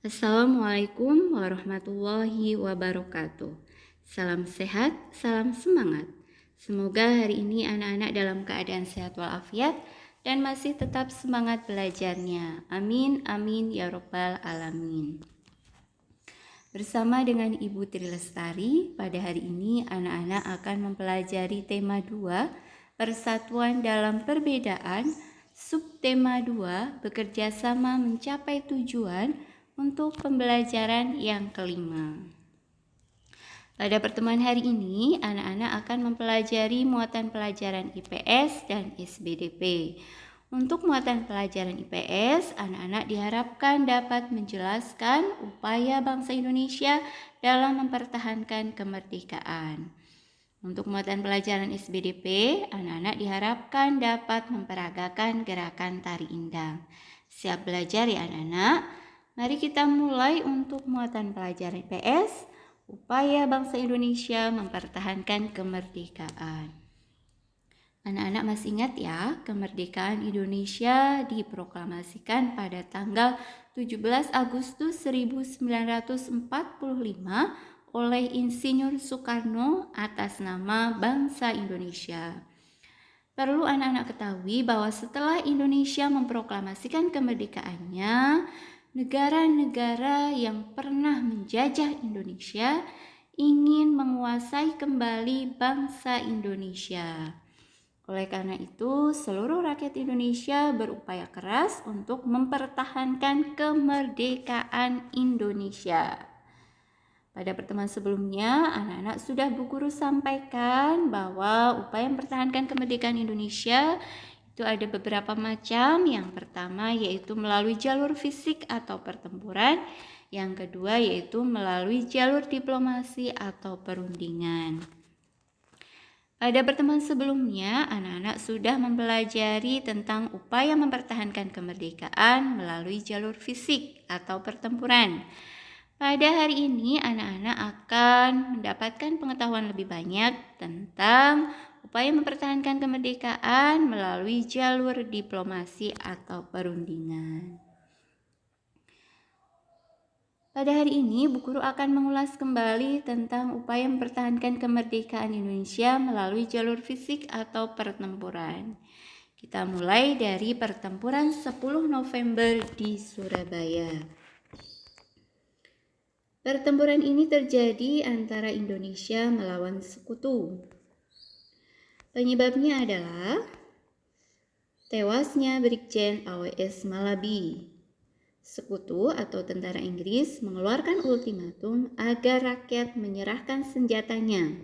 Assalamualaikum warahmatullahi wabarakatuh. Salam sehat, salam semangat. Semoga hari ini anak-anak dalam keadaan sehat walafiat dan masih tetap semangat belajarnya. Amin, amin, ya robbal alamin. Bersama dengan Ibu Tri Lestari, pada hari ini anak-anak akan mempelajari tema 2, persatuan dalam perbedaan, subtema 2, bekerja sama mencapai tujuan, untuk pembelajaran yang kelima. Pada pertemuan hari ini, anak-anak akan mempelajari muatan pelajaran IPS dan SBDP. Untuk muatan pelajaran IPS, anak-anak diharapkan dapat menjelaskan upaya bangsa Indonesia dalam mempertahankan kemerdekaan. Untuk muatan pelajaran SBDP, anak-anak diharapkan dapat memperagakan gerakan tari indang. Siap belajar ya anak-anak? Mari kita mulai untuk muatan pelajaran IPS, upaya bangsa Indonesia mempertahankan kemerdekaan. Anak-anak masih ingat ya, kemerdekaan Indonesia diproklamasikan pada tanggal 17 Agustus 1945 oleh Insinyur Soekarno atas nama bangsa Indonesia. Perlu anak-anak ketahui bahwa setelah Indonesia memproklamasikan kemerdekaannya, negara-negara yang pernah menjajah Indonesia ingin menguasai kembali bangsa Indonesia. Oleh karena itu, seluruh rakyat Indonesia berupaya keras untuk mempertahankan kemerdekaan Indonesia. Pada pertemuan sebelumnya, anak-anak sudah Bu Guru sampaikan bahwa upaya mempertahankan kemerdekaan Indonesia itu ada beberapa macam. Yang pertama yaitu melalui jalur fisik atau pertempuran. Yang kedua yaitu melalui jalur diplomasi atau perundingan. Pada pertemuan sebelumnya, anak-anak sudah mempelajari tentang upaya mempertahankan kemerdekaan melalui jalur fisik atau pertempuran. Pada hari ini, anak-anak akan mendapatkan pengetahuan lebih banyak tentang upaya mempertahankan kemerdekaan melalui jalur diplomasi atau perundingan. Pada hari ini, Bu Guru akan mengulas kembali tentang upaya mempertahankan kemerdekaan Indonesia melalui jalur fisik atau pertempuran. Kita mulai dari pertempuran 10 November di Surabaya. Pertempuran ini terjadi antara Indonesia melawan sekutu. Penyebabnya adalah tewasnya Brigjen AWS Malabi. Sekutu atau tentara Inggris mengeluarkan ultimatum agar rakyat menyerahkan senjatanya.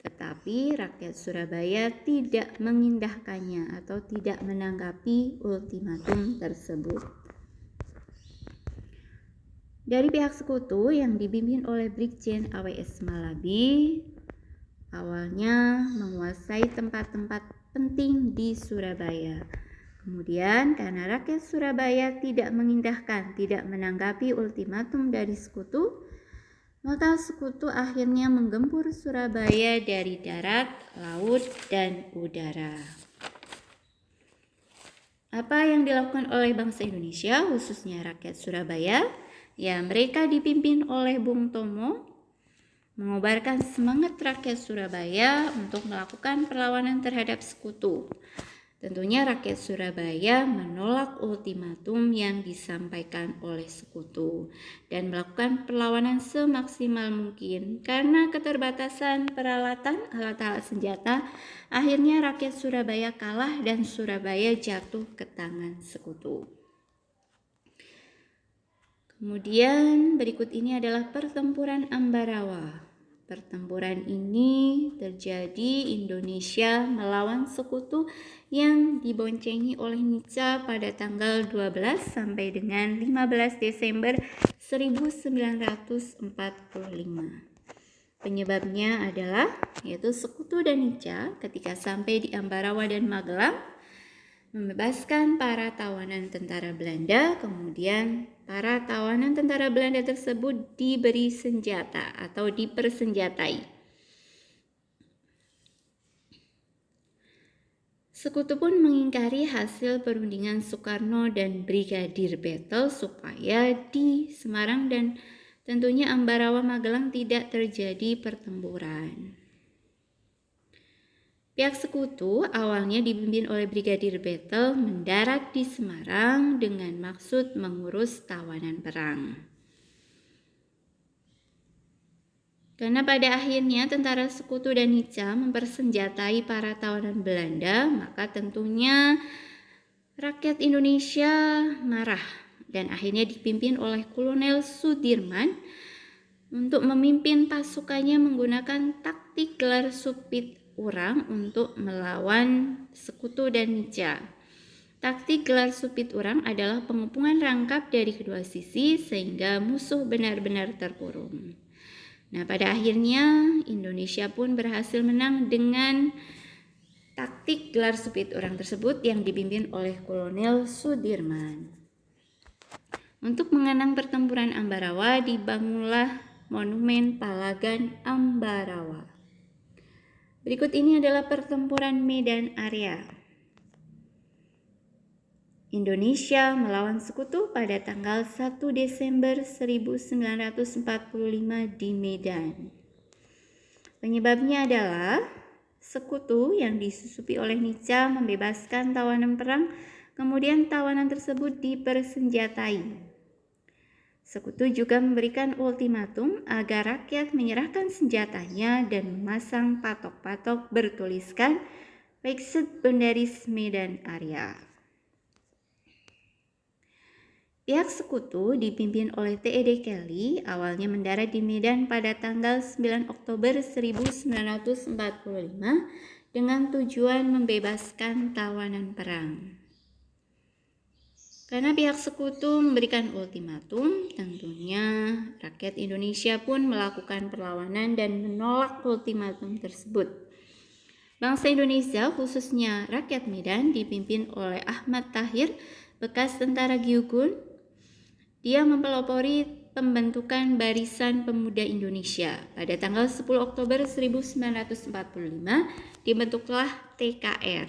Tetapi rakyat Surabaya tidak mengindahkannya atau tidak menanggapi ultimatum tersebut. Dari pihak sekutu yang dipimpin oleh Brigjen AWS Malabi, awalnya menguasai tempat-tempat penting di Surabaya. Kemudian karena rakyat Surabaya tidak mengindahkan, tidak menanggapi ultimatum dari sekutu, maka sekutu akhirnya menggempur Surabaya dari darat, laut, dan udara. Apa yang dilakukan oleh bangsa Indonesia, khususnya rakyat Surabaya? Ya, mereka dipimpin oleh Bung Tomo mengobarkan semangat rakyat Surabaya untuk melakukan perlawanan terhadap sekutu. Tentunya rakyat Surabaya menolak ultimatum yang disampaikan oleh sekutu dan melakukan perlawanan semaksimal mungkin. Karena keterbatasan peralatan alat-alat senjata, akhirnya rakyat Surabaya kalah dan Surabaya jatuh ke tangan sekutu. Kemudian berikut ini adalah pertempuran Ambarawa. Pertempuran ini terjadi Indonesia melawan sekutu yang diboncengi oleh Nica pada tanggal 12 sampai dengan 15 Desember 1945. Penyebabnya adalah yaitu sekutu dan Nica ketika sampai di Ambarawa dan Magelang membebaskan para tawanan tentara Belanda. Kemudian para tawanan tentara Belanda tersebut diberi senjata atau dipersenjatai. Sekutu pun mengingkari hasil perundingan Soekarno dan Brigadir Battle supaya di Semarang dan tentunya Ambarawa Magelang tidak terjadi pertempuran. Pihak sekutu awalnya dipimpin oleh Brigadir Battle mendarat di Semarang dengan maksud mengurus tawanan perang. Karena pada akhirnya tentara sekutu dan Nica mempersenjatai para tawanan Belanda, maka tentunya rakyat Indonesia marah dan akhirnya dipimpin oleh Kolonel Sudirman untuk memimpin pasukannya menggunakan taktik gelar supit urang untuk melawan sekutu dan Nica. Taktik gelar supit urang adalah pengepungan rangkap dari kedua sisi sehingga musuh benar-benar terkurung. Nah, pada akhirnya Indonesia pun berhasil menang dengan taktik gelar supit urang tersebut yang dipimpin oleh Kolonel Sudirman. Untuk mengenang pertempuran Ambarawa, dibangunlah Monumen Palagan Ambarawa. Berikut ini adalah pertempuran medan area. Indonesia melawan sekutu pada tanggal 1 Desember 1945 di Medan. Penyebabnya adalah sekutu yang disusupi oleh Nica membebaskan tawanan perang, kemudian tawanan tersebut dipersenjatai. Sekutu juga memberikan ultimatum agar rakyat menyerahkan senjatanya dan memasang patok-patok bertuliskan Fixed Boundaries Medan Area. Pihak sekutu dipimpin oleh T.E.D. Kelly awalnya mendarat di Medan pada tanggal 9 Oktober 1945 dengan tujuan membebaskan tawanan perang. Karena pihak sekutu memberikan ultimatum, tentunya rakyat Indonesia pun melakukan perlawanan dan menolak ultimatum tersebut. Bangsa Indonesia, khususnya rakyat Medan, dipimpin oleh Ahmad Tahir, bekas tentara Gyugun. Dia mempelopori pembentukan Barisan Pemuda Indonesia. Pada tanggal 10 Oktober 1945 dibentuklah TKR.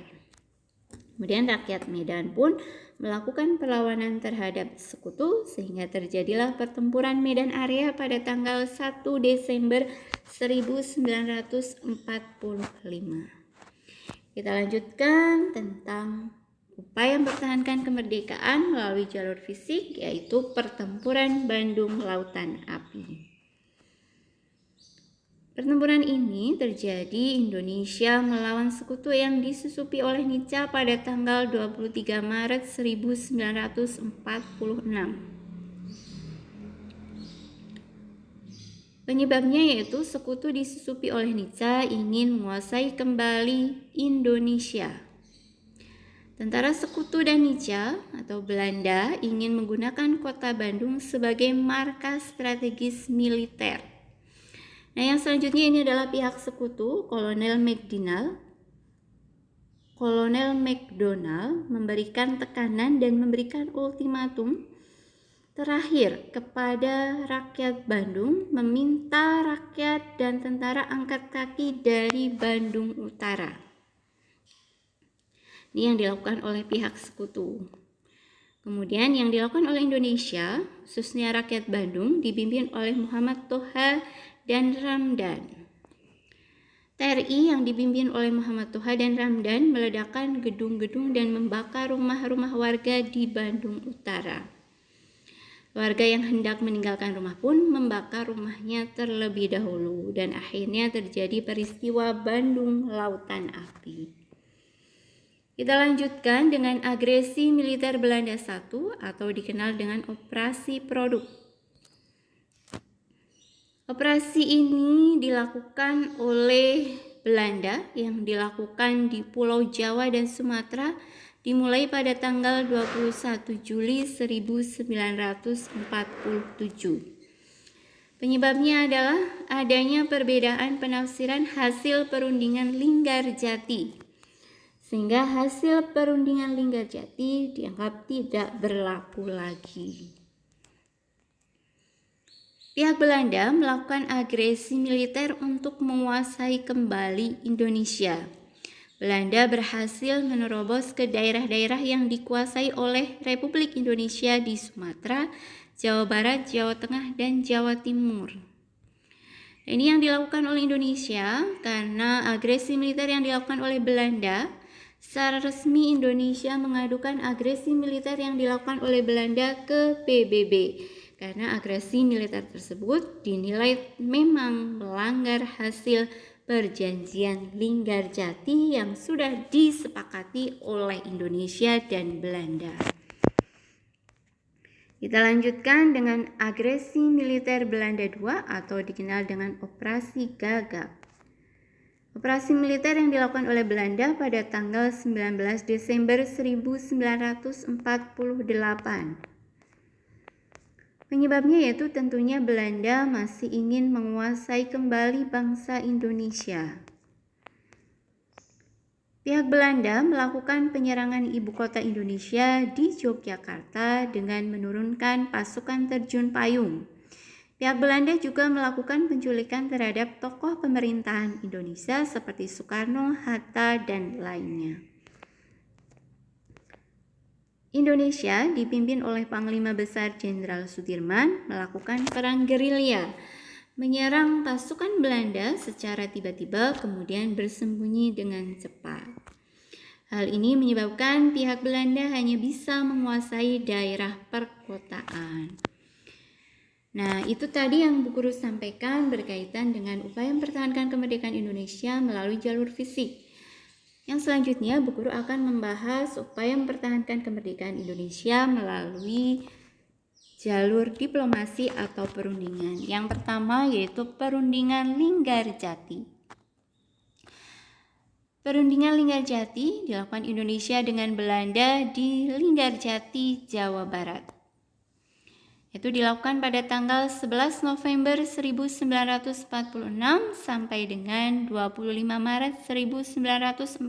Kemudian rakyat Medan pun melakukan perlawanan terhadap sekutu sehingga terjadilah pertempuran Medan Area pada tanggal 1 Desember 1945. Kita lanjutkan tentang upaya mempertahankan kemerdekaan melalui jalur fisik, yaitu pertempuran Bandung Lautan Api. Pertempuran ini terjadi Indonesia melawan sekutu yang disusupi oleh Nica pada tanggal 23 Maret 1946. Penyebabnya yaitu sekutu disusupi oleh Nica ingin menguasai kembali Indonesia. Tentara sekutu dan Nica atau Belanda ingin menggunakan kota Bandung sebagai markas strategis militer. Nah, yang selanjutnya ini adalah pihak sekutu. Kolonel McDonald memberikan tekanan dan memberikan ultimatum terakhir kepada rakyat Bandung, meminta rakyat dan tentara angkat kaki dari Bandung Utara. Ini yang dilakukan oleh pihak sekutu. Kemudian yang dilakukan oleh Indonesia, khususnya rakyat Bandung, dipimpin oleh Muhammad Toha dan Ramdan. TRI yang dipimpin oleh Muhammad Toha dan Ramdan meledakkan gedung-gedung dan membakar rumah-rumah warga di Bandung Utara. Warga yang hendak meninggalkan rumah pun membakar rumahnya terlebih dahulu dan akhirnya terjadi peristiwa Bandung Lautan Api. Kita lanjutkan dengan agresi militer Belanda I atau dikenal dengan Operasi Produk. Operasi ini dilakukan oleh Belanda yang dilakukan di Pulau Jawa dan Sumatera dimulai pada tanggal 21 Juli 1947. Penyebabnya adalah adanya perbedaan penafsiran hasil perundingan Linggarjati, sehingga hasil perundingan Linggarjati dianggap tidak berlaku lagi. Pihak Belanda melakukan agresi militer untuk menguasai kembali Indonesia. Belanda berhasil menerobos ke daerah-daerah yang dikuasai oleh Republik Indonesia di Sumatera, Jawa Barat, Jawa Tengah, dan Jawa Timur. Ini yang dilakukan oleh Indonesia karena agresi militer yang dilakukan oleh Belanda. Secara resmi Indonesia mengadukan agresi militer yang dilakukan oleh Belanda ke PBB karena agresi militer tersebut dinilai memang melanggar hasil Perjanjian Linggarjati yang sudah disepakati oleh Indonesia dan Belanda. Kita lanjutkan dengan agresi militer Belanda II atau dikenal dengan Operasi Gagap. Operasi militer yang dilakukan oleh Belanda pada tanggal 19 Desember 1948. Penyebabnya yaitu tentunya Belanda masih ingin menguasai kembali bangsa Indonesia. Pihak Belanda melakukan penyerangan ibu kota Indonesia di Yogyakarta dengan menurunkan pasukan terjun payung. Pihak Belanda juga melakukan penculikan terhadap tokoh pemerintahan Indonesia seperti Soekarno, Hatta, dan lainnya. Indonesia dipimpin oleh Panglima Besar Jenderal Sudirman melakukan perang gerilya, menyerang pasukan Belanda secara tiba-tiba kemudian bersembunyi dengan cepat. Hal ini menyebabkan pihak Belanda hanya bisa menguasai daerah perkotaan. Nah, itu tadi yang Bu Guru sampaikan berkaitan dengan upaya mempertahankan kemerdekaan Indonesia melalui jalur fisik. Yang selanjutnya, Bu Guru akan membahas upaya mempertahankan kemerdekaan Indonesia melalui jalur diplomasi atau perundingan. Yang pertama yaitu perundingan Linggarjati. Perundingan Linggarjati dilakukan Indonesia dengan Belanda di Linggarjati, Jawa Barat. Itu dilakukan pada tanggal 11 November 1946 sampai dengan 25 Maret 1947.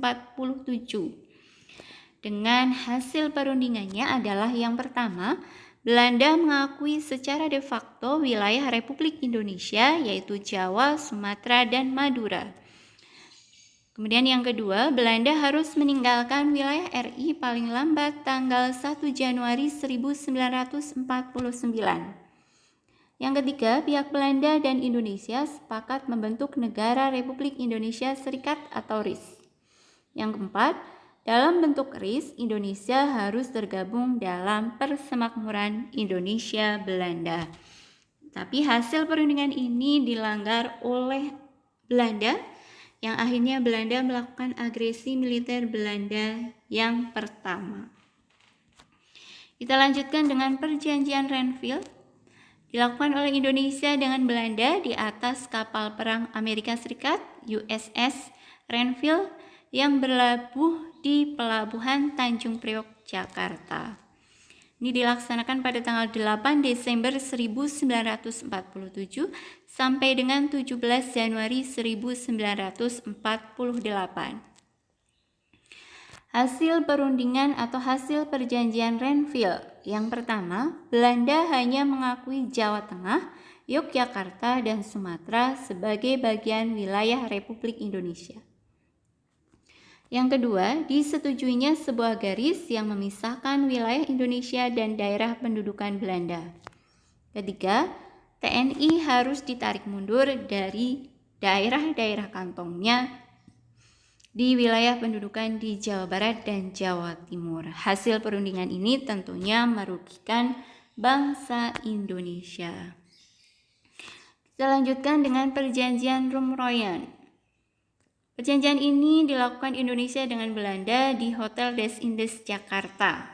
Dengan hasil perundingannya adalah yang pertama, Belanda mengakui secara de facto wilayah Republik Indonesia yaitu Jawa, Sumatera, dan Madura. Kemudian yang kedua, Belanda harus meninggalkan wilayah RI paling lambat tanggal 1 Januari 1949. Yang ketiga, pihak Belanda dan Indonesia sepakat membentuk Negara Republik Indonesia Serikat atau RIS. Yang keempat, dalam bentuk RIS, Indonesia harus tergabung dalam Persemakmuran Indonesia Belanda. Tapi hasil perundingan ini dilanggar oleh Belanda, yang akhirnya Belanda melakukan agresi militer Belanda yang pertama. Kita lanjutkan dengan Perjanjian Renville, dilakukan oleh Indonesia dengan Belanda di atas kapal perang Amerika Serikat USS Renville yang berlabuh di Pelabuhan Tanjung Priok, Jakarta. Ini dilaksanakan pada tanggal 8 Desember 1947 sampai dengan 17 Januari 1948. Hasil perundingan atau hasil perjanjian Renville. Yang pertama, Belanda hanya mengakui Jawa Tengah, Yogyakarta, dan Sumatera sebagai bagian wilayah Republik Indonesia. Yang kedua, disetujuinya sebuah garis yang memisahkan wilayah Indonesia dan daerah pendudukan Belanda. Ketiga, TNI harus ditarik mundur dari daerah-daerah kantongnya di wilayah pendudukan di Jawa Barat dan Jawa Timur. Hasil perundingan ini tentunya merugikan bangsa Indonesia. Kita lanjutkan dengan Perjanjian Rumroyen. Perjanjian ini dilakukan Indonesia dengan Belanda di Hotel Des Indes, Jakarta.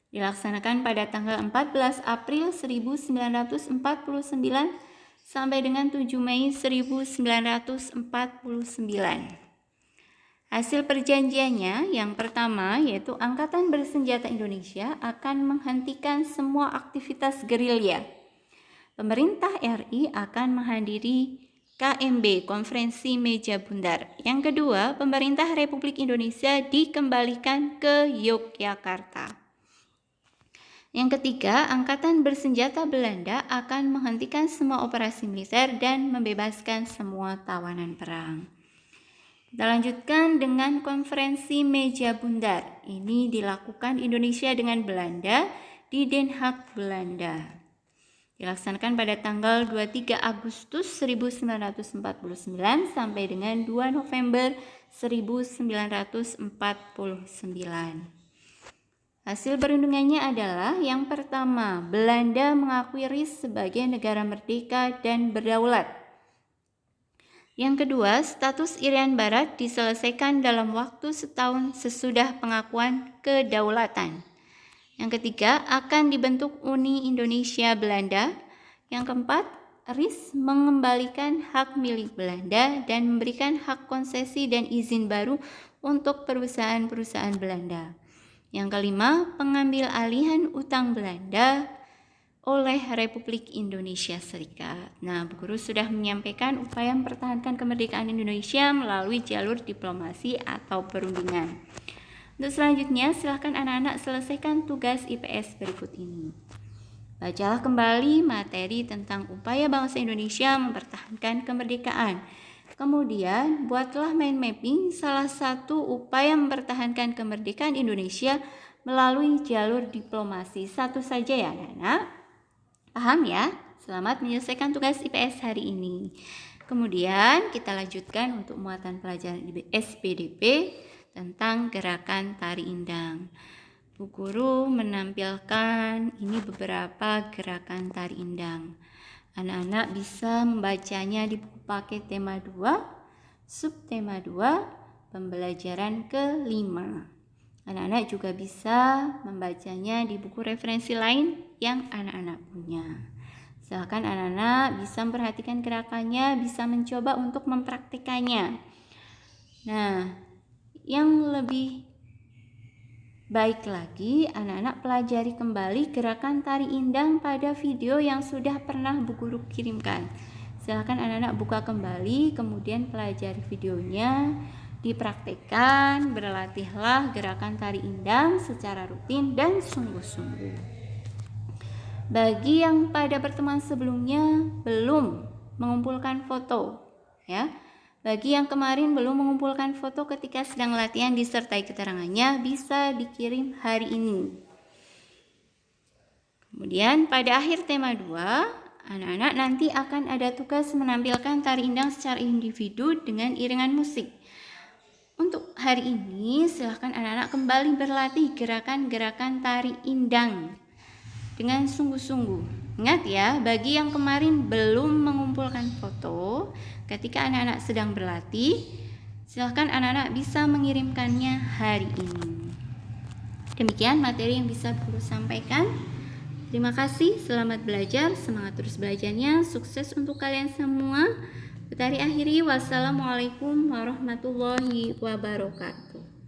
Dilaksanakan pada tanggal 14 April 1949 sampai dengan 7 Mei 1949. Hasil perjanjiannya yang pertama yaitu Angkatan Bersenjata Indonesia akan menghentikan semua aktivitas gerilya. Pemerintah RI akan menghadiri KMB, Konferensi Meja Bundar. Yang kedua, pemerintah Republik Indonesia dikembalikan ke Yogyakarta. Yang ketiga, Angkatan Bersenjata Belanda akan menghentikan semua operasi militer dan membebaskan semua tawanan perang. Kita lanjutkan dengan konferensi meja bundar. Ini dilakukan Indonesia dengan Belanda di Den Haag, Belanda. Dilaksanakan pada tanggal 23 Agustus 1949 sampai dengan 2 November 1949. Hasil perundingannya adalah yang pertama, Belanda mengakui RIS sebagai negara merdeka dan berdaulat. Yang kedua, status Irian Barat diselesaikan dalam waktu setahun sesudah pengakuan kedaulatan. Yang ketiga, akan dibentuk Uni Indonesia Belanda. Yang keempat, RIS mengembalikan hak milik Belanda dan memberikan hak konsesi dan izin baru untuk perusahaan-perusahaan Belanda. Yang kelima, pengambil alihan utang Belanda oleh Republik Indonesia Serikat. Nah, Bu Guru sudah menyampaikan upaya mempertahankan kemerdekaan Indonesia melalui jalur diplomasi atau perundingan. Untuk selanjutnya, silahkan anak-anak selesaikan tugas IPS berikut ini. Bacalah kembali materi tentang upaya bangsa Indonesia mempertahankan kemerdekaan. Kemudian, buatlah mind mapping salah satu upaya mempertahankan kemerdekaan Indonesia melalui jalur diplomasi. Satu saja ya, anak-anak. Paham ya? Selamat menyelesaikan tugas IPS hari ini. Kemudian kita lanjutkan untuk muatan pelajaran SPDP tentang gerakan tari indang. Bu Guru menampilkan ini beberapa gerakan tari indang. Anak-anak bisa membacanya di buku paket tema 2, subtema 2, pembelajaran ke-5. Anak-anak juga bisa membacanya di buku referensi lain yang anak-anak punya. Silakan anak-anak bisa memperhatikan gerakannya, bisa mencoba untuk mempraktikannya. Nah, yang lebih baik lagi, anak-anak pelajari kembali gerakan tari indang pada video yang sudah pernah Bu Guru kirimkan. Silakan anak-anak buka kembali, kemudian pelajari videonya, dipraktikkan, berlatihlah gerakan tari indang secara rutin dan sungguh-sungguh. Bagi yang pada pertemuan sebelumnya belum mengumpulkan foto, ya. Bagi yang kemarin belum mengumpulkan foto ketika sedang latihan disertai keterangannya, bisa dikirim hari ini. Kemudian pada akhir tema 2, anak-anak nanti akan ada tugas menampilkan tari indang secara individu dengan iringan musik. Untuk hari ini, silahkan anak-anak kembali berlatih gerakan-gerakan tari indang dengan sungguh-sungguh. Ingat ya, bagi yang kemarin belum mengumpulkan foto, ketika anak-anak sedang berlatih, silahkan anak-anak bisa mengirimkannya hari ini. Demikian materi yang bisa Guru sampaikan. Terima kasih, selamat belajar, semangat terus belajarnya, sukses untuk kalian semua. Utari akhiri, wassalamualaikum warahmatullahi wabarakatuh.